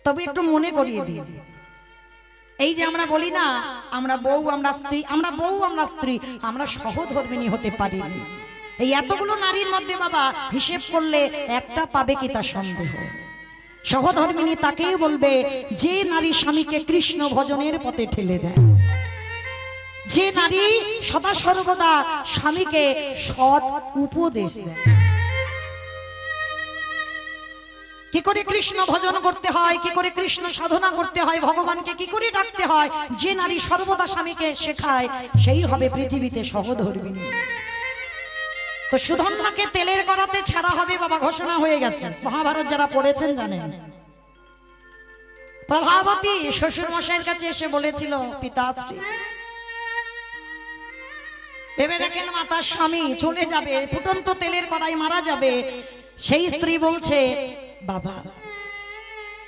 তবে একটু মনে করিয়ে দিই, এই যে আমরা বলি না আমরা বউ আমরা স্ত্রী, আমরা বউ আমরা স্ত্রী, আমরা সহধর্মিণী হতে পারি। এই এতগুলো নারীর মধ্যে বাবা হিসেব করলে একটা পাবে কি তা সন্দেহ। সহধর্মিণী তাকেই বলবে যে নারী স্বামীকে কৃষ্ণ ভজনের পথে ঠেলে দেয়, যে নারী সদা সর্বদা স্বামীকে সৎ উপদেশ দেয়, কি করে কৃষ্ণ ভজন করতে হয়, কি করে কৃষ্ণ সাধনা করতে হয়, ভগবানকে কি করে ডাকতে হয়, যে নারী সর্বদা স্বামীকে শেখায় সেই হবে পৃথিবীতে সহধর্মিণী। তো সুধন্যাকে তেলের কড়াতে ছাড়া হবে বাবা, ঘোষণা হয়ে গেছে। মহাভারত যারা পড়েছেন জানেন, প্রভাবতী শ্বশুর মশাইয়ের কাছে এসে বলেছিল পিতাশ্রী, ভেবে দেখেন মাতার স্বামী চলে যাবে, ফুটন্ত তেলের কড়াই মারা যাবে। সেই স্ত্রী বলছে বাবা